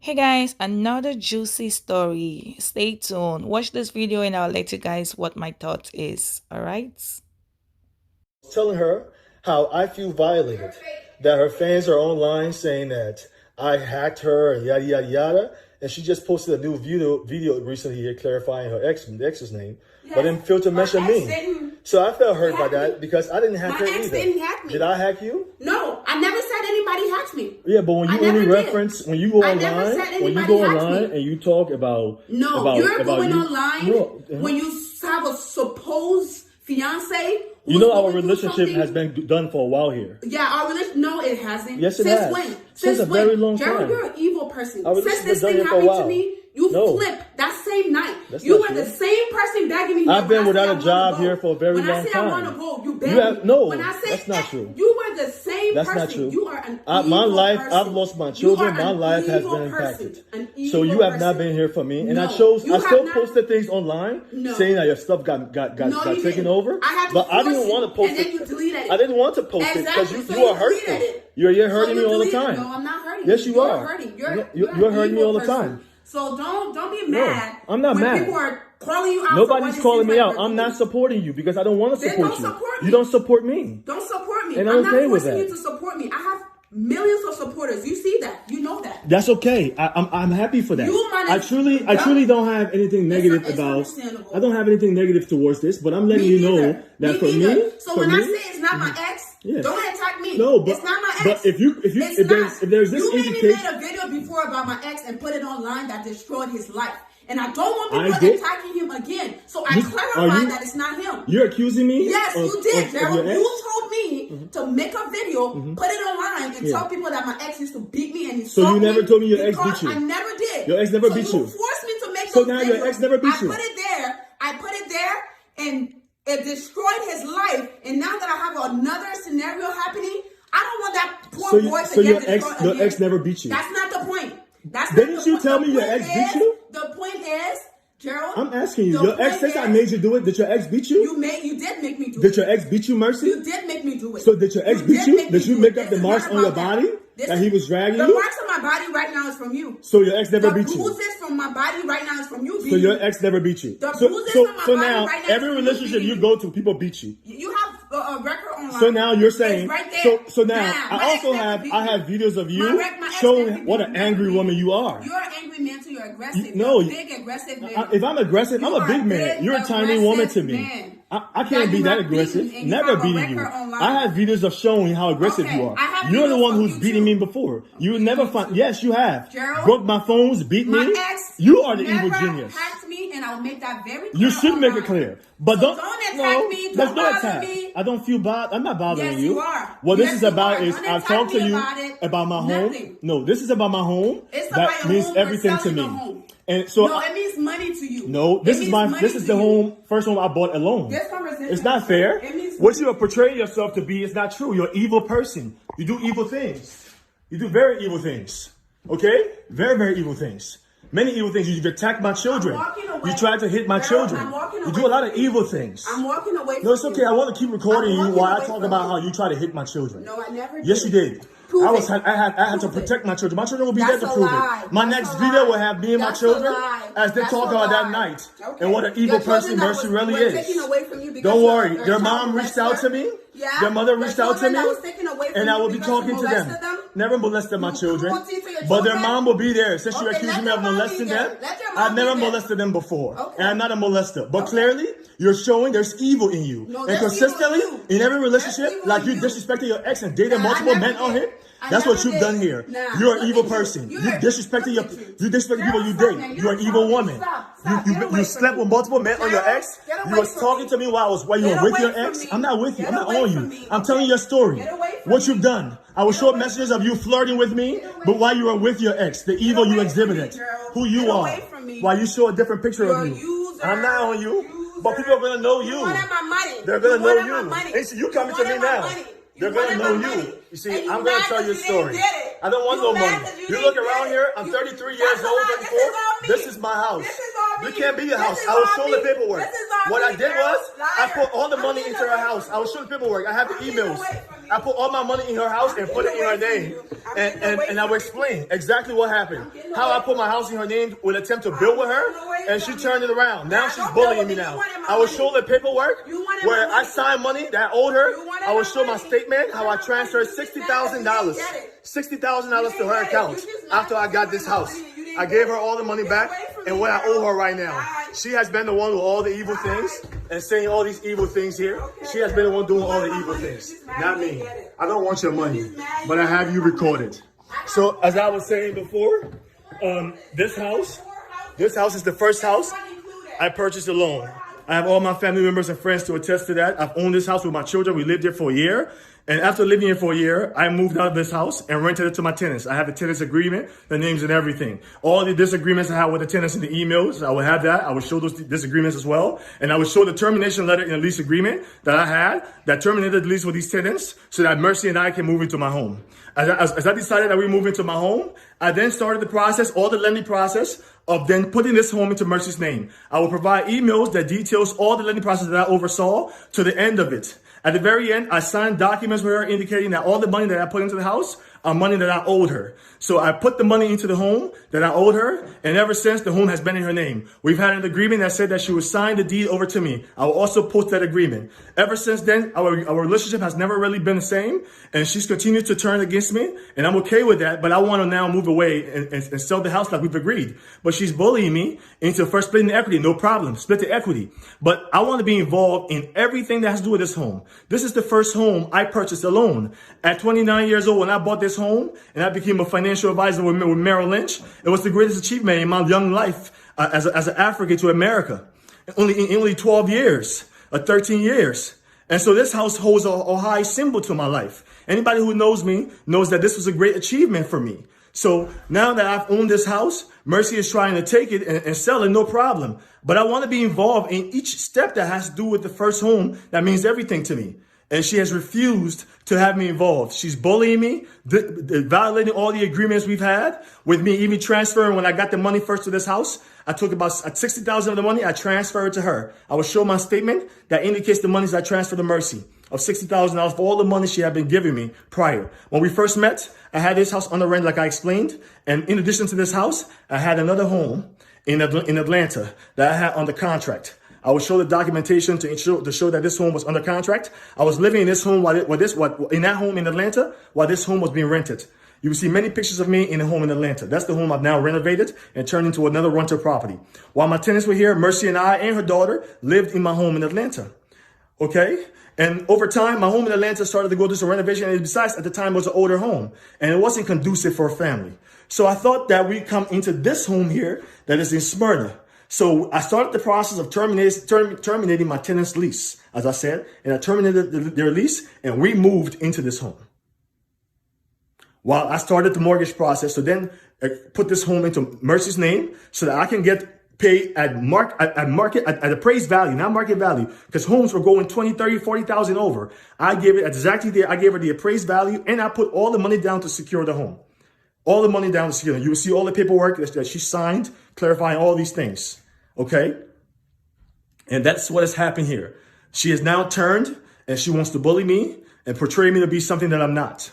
Hey guys, another juicy story. Stay tuned. Watch this video and I'll let you guys what my thought is. All right? Telling her how I feel violated, that her fans are online saying that I hacked her and yada yada yada. And she just posted a new video recently here clarifying her ex's name, but then filter mentioned me. So I felt hurt by that because I didn't hack her either. My ex didn't hack me. Did I hack you? No, I never said anybody hacked me. Yeah, but when you only reference when you go online, and you talk about you're going you, online when you have a supposed fiance. You know our relationship has been done for a while here. Yeah, our relationship. No, it hasn't. Yes, it has. Since when? Since a very long Gerald, time. you're an evil person. Since this thing happened to me, you flipped that same night. You were the same person begging me. I've been without a job here for a very long time. When I say I want to go, you begged me. No, when I say that's not true. You were the same person. That's not true. You are an evil my life, person. I've lost my children. My life has been impacted. So you have not been here for me. And I still posted things online saying that your stuff got taken over. But I didn't want to post it. I didn't want to post it because you are hurtful. You're hurting me all the time. No, I'm not hurting you. Yes, you are. You're hurting me all the time. So don't be mad. I'm not mad. People are calling you out. Nobody's calling me out. I'm not supporting you because I don't want to support you. You don't support me. Don't support me. And I'm okay with that. I'm not forcing you to support me. I have millions of supporters. You see that. You know that. That's okay. I'm happy for that. I truly don't have anything negative about. I don't have anything negative towards this, but I'm letting you know that for me. So when I say it's not my ex, don't attack me. No, but it's not my ex. But if there's this indication, you made a video before about my ex and put it online that destroyed his life. And I don't want people attacking him again. So I clarified that it's not him. You're accusing me? Yes, you did, Gerald. You told me to make a video, put it online, and tell people that my ex used to beat me and he So you never told me your ex beat you? I never did. Your ex never beat you? You forced me to make So now your ex never beat you? I put it there, and it destroyed his life. And now that I have another scenario happening, I don't want that poor boy to get destroyed again. Your ex never beat you? That's not the point. Didn't you tell me your ex beat you? The point is, Gerald. I'm asking you. Your ex, since I made you do it, did your ex beat you? You did make me do it. Did your ex beat you, Mercy? You did make me do it. So did your ex beat you? Did you make up the marks on your body that he was dragging you? The marks on my body right now is from you. So your ex never beat you? The bruises from my body right now is from you. So your ex never beat you? The bruises from my body now, right now every relationship you go to, people beat you. You have a record online. So now you're saying, right there. So now I have videos of you showing what an angry woman you are. You're an angry man too. You're aggressive. No, you're a big aggressive man. If I'm aggressive, I'm a big man. You're a tiny woman to me. I can't be that aggressive. Never beating you. I have videos of showing how aggressive you are. You're the one who's beating me before. You would never find. Yes, you have. Gerald, broke my phones, beat me. You are the evil genius. Hacked me, and I'll make that very clear. You should make it clear, but don't attack me. Don't bother me. I don't feel bad. I'm not bothering you. you. You are. What this is about is I've talked to you about my home. No, this is about my home. That means everything to me. And so it means money to you. No, this is the first home I bought alone. This conversation. It's not fair. What you are portraying yourself to be is not true. You're an evil person. You do evil things. You do very evil things. Okay? Very, very evil things. Many evil things. You attack my children. You tried to hit my children. You do a lot of evil things. I'm walking away from No, it's okay. I want to keep recording you while I talk about how you try to hit my children. No, I never did. Yes, you did. I had to protect my children. My children will be there to prove it. My next video will have me and my children as they talk about that night and what an evil person Mercy really is. Don't worry. Their mom reached out to me. Their mother reached out to me. And I will be talking to them. Never molested my children. But their mom will be there. Since you're accusing me of molesting them, I've never molested them before. And I'm not a molester. But clearly, you're showing there's evil in you. And consistently, in every relationship, like you disrespected your ex and dated multiple men on him, that's what you've done here. You're an evil person. You disrespected people you date. You're an evil woman. You slept with multiple men on your ex. You was talking to me while you were with your ex. I'm not with you. I'm not on you. I'm telling your story. What you've done. I will show messages of you flirting with me, but while you were with your ex, the evil you exhibited, who you are, while you show a different picture of you. I'm not on you, but people are gonna know you. They're gonna know you. You coming to me now. They're gonna know you. You see, I'm gonna tell you a story. I don't want no money. You look around here, I'm 33 years old, 34. This is my house. You can't be your house. I will show the paperwork. What I did was, I put all the money into her house. I will show the paperwork. I have the emails. I put all my money in her house and put it in her name. And I will explain exactly what happened. How I put my house in her name with attempt to build with her, and she turned it around. Now she's bullying me now. I will show the paperwork where I signed money that I owed her. I will show my statement how I transferred $60,000. $60,000 to her account after I got this house. I gave her all the money back and what I owe her right now. She has been the one with all the evil things and saying all these evil things here. She has been the one doing all the evil things, not me. I don't want your money, but I have you recorded. So as I was saying before, this house is the first house I purchased alone. I have all my family members and friends to attest to that. I've owned this house with my children. We lived here for a year. And after living here for a year, I moved out of this house and rented it to my tenants. I have a tenants agreement, the names and everything. All the disagreements I have with the tenants in the emails, I will have that. I will show those disagreements as well. And I will show the termination letter in the lease agreement that I had that terminated the lease with these tenants so that Mercy and I can move into my home. As I decided that we move into my home, I then started the process, all the lending process of then putting this home into Mercy's name. I will provide emails that details all the lending process that I oversaw to the end of it. At the very end, I signed documents with her indicating that all the money that I put into the house are money that I owed her. So I put the money into the home that I owed her, and ever since, the home has been in her name. We've had an agreement that said that she would sign the deed over to me. I will also post that agreement. Ever since then, our relationship has never really been the same, and she's continued to turn against me, and I'm okay with that, but I want to now move away and sell the house like we've agreed. But she's bullying me into first splitting the equity. No problem, split the equity. But I want to be involved in everything that has to do with this home. This is the first home I purchased alone. At 29 years old, when I bought this home, and I became a financial advisor with Merrill Lynch, it was the greatest achievement in my young life as an African to America. In only 12 years, or 13 years. And so this house holds a high symbol to my life. Anybody who knows me knows that this was a great achievement for me. So now that I've owned this house, Mercy is trying to take it and sell it, no problem. But I want to be involved in each step that has to do with the first home that means everything to me. And she has refused to have me involved. She's bullying me, violating all the agreements we've had with me even transferring. When I got the money first to this house, I took about $60,000 of the money. I transferred it to her. I will show my statement that indicates the monies I transferred to Mercy of $60,000 for all the money she had been giving me prior. When we first met, I had this house under rent, like I explained. And in addition to this house, I had another home in Atlanta that I had under contract. I will show the documentation to show that this home was under contract. I was living in this home in that home in Atlanta while this home was being rented. You will see many pictures of me in a home in Atlanta. That's the home I've now renovated and turned into another rental property. While my tenants were here, Mercy and I and her daughter lived in my home in Atlanta. Okay? And over time, my home in Atlanta started to go through some renovation. And besides, at the time, it was an older home. And it wasn't conducive for a family. So I thought that we'd come into this home here that is in Smyrna. So I started the process of terminating my tenant's lease, as I said, and I terminated their lease, and we moved into this home. While I started the mortgage process, so then I put this home into Mercy's name so that I can get paid at appraised value, not market value, because homes were going 20, 30, 40,000 over. I gave her the appraised value, and I put all the money down to secure the home. All the money down to secure. You will see all the paperwork that she signed, clarifying all these things. Okay? And that's what has happened here. She has now turned and she wants to bully me and portray me to be something that I'm not.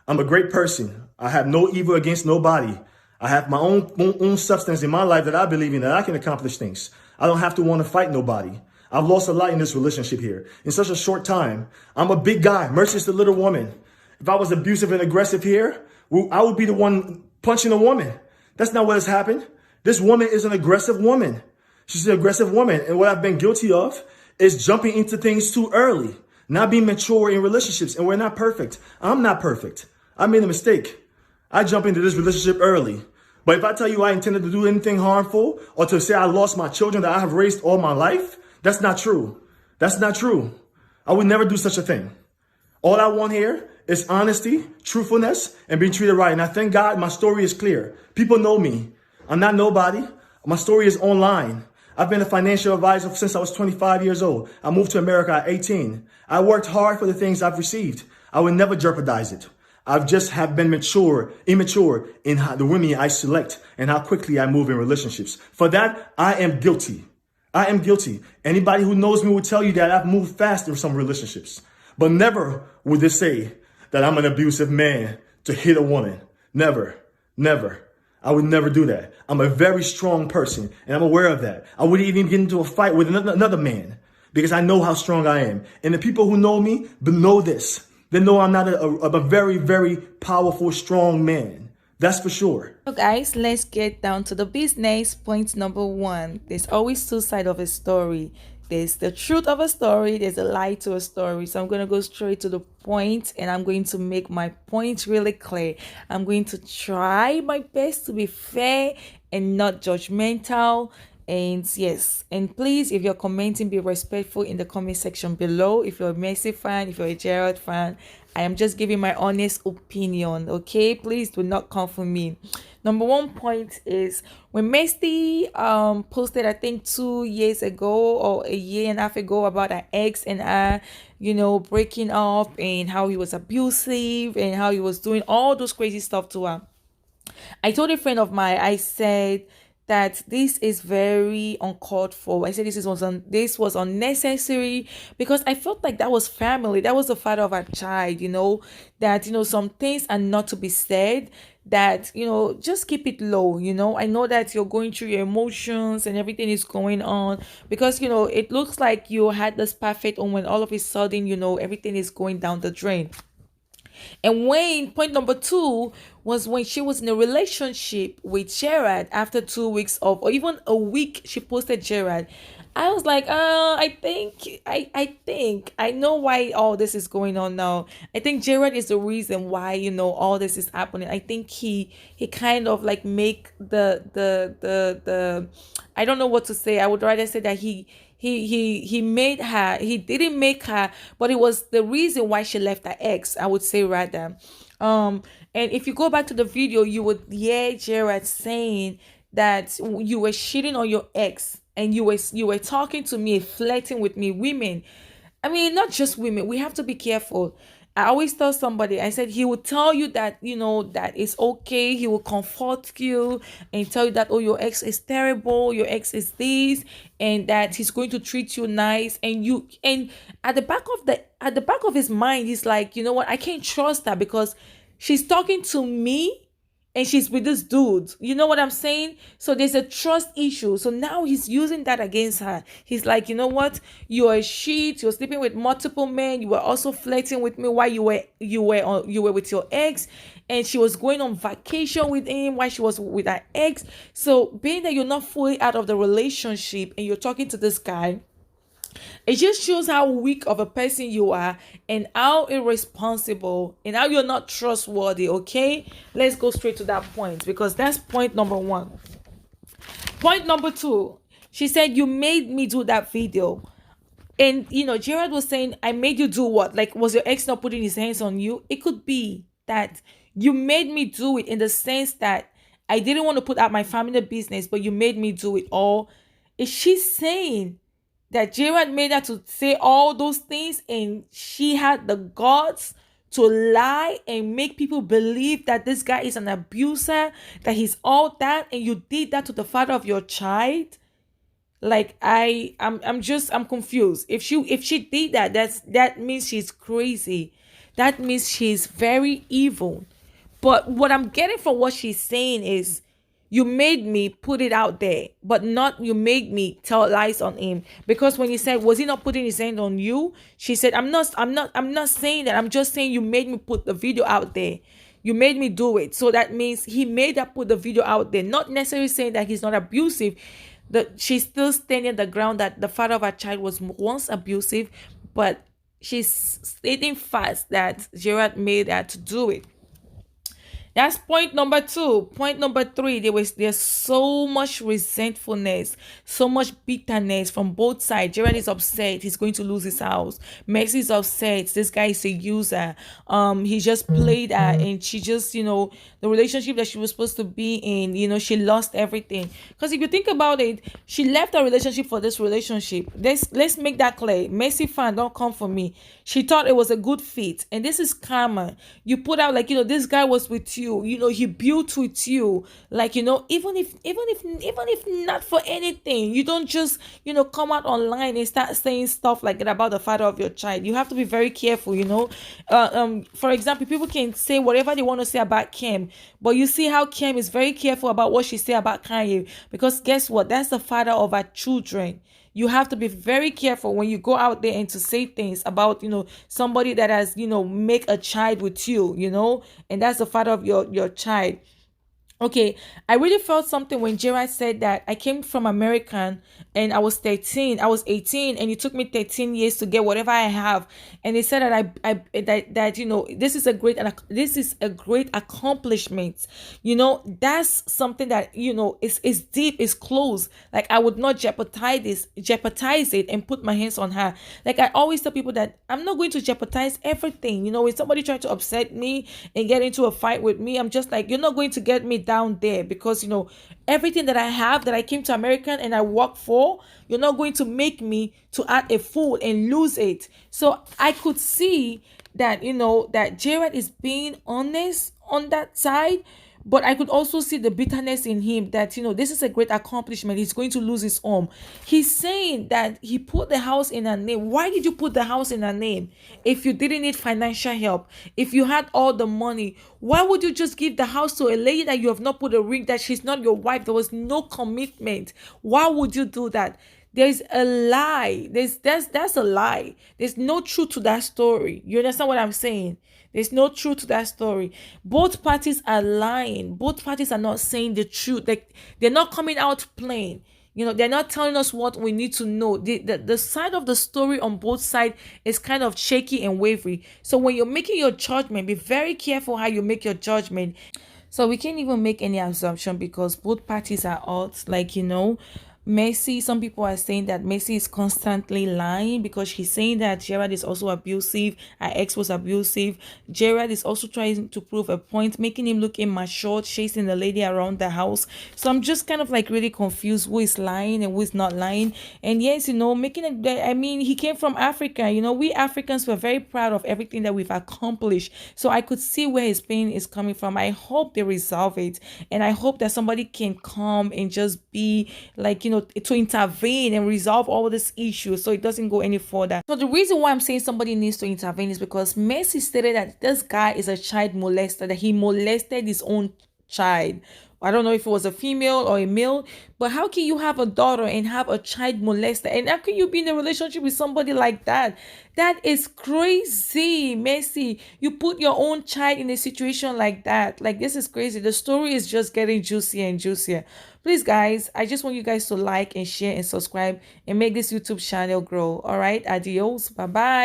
I'm a great person. I have no evil against nobody. I have my own substance in my life that I believe in, that I can accomplish things. I don't have to want to fight nobody. I've lost a lot in this relationship here. In such a short time, I'm a big guy. Mercy's the little woman. If I was abusive and aggressive here, I would be the one punching a woman. That's not what has happened. This woman is an aggressive woman. She's an aggressive woman. And what I've been guilty of is jumping into things too early, not being mature in relationships. And we're not perfect. I'm not perfect. I made a mistake. I jumped into this relationship early. But if I tell you I intended to do anything harmful or to say I lost my children that I have raised all my life, that's not true. That's not true. I would never do such a thing. All I want here is honesty, truthfulness, and being treated right. And I thank God my story is clear. People know me. I'm not nobody. My story is online. I've been a financial advisor since I was 25 years old. I moved to America at 18. I worked hard for the things I've received. I would never jeopardize it. I've just have been immature in how the women I select and how quickly I move in relationships. For that, I am guilty. I am guilty. Anybody who knows me will tell you that I've moved fast in some relationships. But never would they say that I'm an abusive man to hit a woman. Never, never. I would never do that. I'm a very strong person, and I'm aware of that. I wouldn't even get into a fight with another man because I know how strong I am. And the people who know me know this. They know I'm not a very, very powerful, strong man. That's for sure. So guys, let's get down to the business. Point number one. There's always two sides of a story. There's the truth of a story, there's a lie to a story. So I'm going to go straight to the point, and I'm going to make my point really clear. I'm going to try my best to be fair and not judgmental. And yes, and please, if you're commenting, be respectful in the comment section below. If you're a Messi fan, if you're a Gerald fan, I am just giving my honest opinion, okay? Please do not come for me. Number one point is when Messi posted, I think 2 years ago or a year and a half ago, about her ex and her, breaking up, and how he was abusive and how he was doing all those crazy stuff to her. I told a friend of mine, I said that this is very uncalled for. I said this was unnecessary, because I felt like that was family. That was the father of our child, that, some things are not to be said, that, just keep it low. I know that you're going through your emotions and everything is going on, because, it looks like you had this perfect home, when all of a sudden, everything is going down the drain. And when point number two was when she was in a relationship with Gerald, after 2 weeks of, or even a week, she posted Gerald. I was like, I think I know why all this is going on now. I think Gerald is the reason why, all this is happening. I think he kind of like make the I don't know what to say. I would rather say that he made her. He didn't make her, but it was the reason why she left her ex, I would say, rather. And if you go back to the video, you would hear Gerald saying that you were cheating on your ex, and you were talking to me, flirting with me. Women, I mean, not just women, we have to be careful. I always tell somebody, I said, he will tell you that, that it's okay. He will comfort you and tell you that, oh, your ex is terrible, your ex is this, and that he's going to treat you nice. And at the back of his mind, he's like, you know what, I can't trust her, because she's talking to me and she's with this dude. You know what I'm saying? So there's a trust issue. So now he's using that against her. He's like, you know what? You're a shit. You're sleeping with multiple men. You were also flirting with me while you were with your ex, and she was going on vacation with him while she was with her ex. So being that you're not fully out of the relationship and you're talking to this guy, it just shows how weak of a person you are, and how irresponsible, and how you're not trustworthy. Okay, let's go straight to that point, because that's point number one. Point number two, she said, you made me do that video. And Gerald was saying, I made you do what? Like, was your ex not putting his hands on you? It could be that you made me do it, in the sense that I didn't want to put out my family business, but you made me do it. Or is she saying that Gerald made her to say all those things, and she had the guts to lie and make people believe that this guy is an abuser, that he's all that, and you did that to the father of your child? Like, I'm confused. If she did that, that means she's crazy. That means she's very evil. But what I'm getting from what she's saying is, you made me put it out there, but not you made me tell lies on him. Because when he said, was he not putting his hand on you? She said, I'm not saying that. I'm just saying you made me put the video out there. You made me do it. So that means he made her put the video out there. Not necessarily saying that he's not abusive. That she's still standing the ground that the father of her child was once abusive, but she's stating fast that Gerald made her to do it. That's point number two. Point number three, there's so much resentfulness, so much bitterness from both sides. Gerald is upset. He's going to lose his house. Maxie is upset. This guy is a user. He just played her, and she just, the relationship that she was supposed to be in, she lost everything. Because if you think about it, she left her relationship for this relationship. Let's make that clear. Messi fan, don't come for me. She thought it was a good fit, and this is karma. You put out like, this guy was with you you, he built with you. Like, even if not for anything, you don't just, come out online and start saying stuff like that about the father of your child. You have to be very careful, for example, people can say whatever they want to say about Kim, but you see how Kim is very careful about what she say about Kanye, because guess what, that's the father of our children. You have to be very careful when you go out there and to say things about, somebody that has, make a child with you, and that's the father of your child. Okay, I really felt something when Gerald said that I came from American and I was 18, and it took me 13 years to get whatever I have. And they said that that this is a great accomplishment. That's something that, is deep, is close. Like, I would not jeopardize it and put my hands on her. Like, I always tell people that I'm not going to jeopardize everything. When somebody try to upset me and get into a fight with me, I'm just like, you're not going to get me down there, because everything that I have, that I came to American and I work for, you're not going to make me to act a fool and lose it. So I could see that, that Gerald is being honest on that side, but I could also see the bitterness in him that, this is a great accomplishment. He's going to lose his home. He's saying that he put the house in her name. Why did you put the house in her name? If you didn't need financial help, if you had all the money, why would you just give the house to a lady that you have not put a ring, that she's not your wife? There was no commitment. Why would you do that? There's a lie. That's a lie. There's no truth to that story. You understand what I'm saying? There's no truth to that story. Both parties are lying. Both parties are not saying the truth. Like, they're not coming out plain. They're not telling us what we need to know. The side of the story on both sides is kind of shaky and wavery. So when you're making your judgment, be very careful how you make your judgment. So we can't even make any assumption, because both parties are out. Like, Messi, some people are saying that Messi is constantly lying, because she's saying that Gerald is also abusive, her ex was abusive. Gerald is also trying to prove a point, making him look immature, chasing the lady around the house. So I'm just kind of like really confused who is lying and who is not lying. And yes, making it, I mean, he came from Africa. We Africans were very proud of everything that we've accomplished. So I could see where his pain is coming from. I hope they resolve it, and I hope that somebody can come and just be like, to intervene and resolve all this issues so it doesn't go any further. So the reason why I'm saying somebody needs to intervene is because Messi stated that this guy is a child molester, that he molested his own child. I don't know if it was a female or a male, but how can you have a daughter and have a child molester? And how can you be in a relationship with somebody like that? That is crazy, Messi. You put your own child in a situation like that. Like, this is crazy. The story is just getting juicier and juicier. Please, guys, I just want you guys to like and share and subscribe and make this YouTube channel grow. All right, adios. Bye-bye.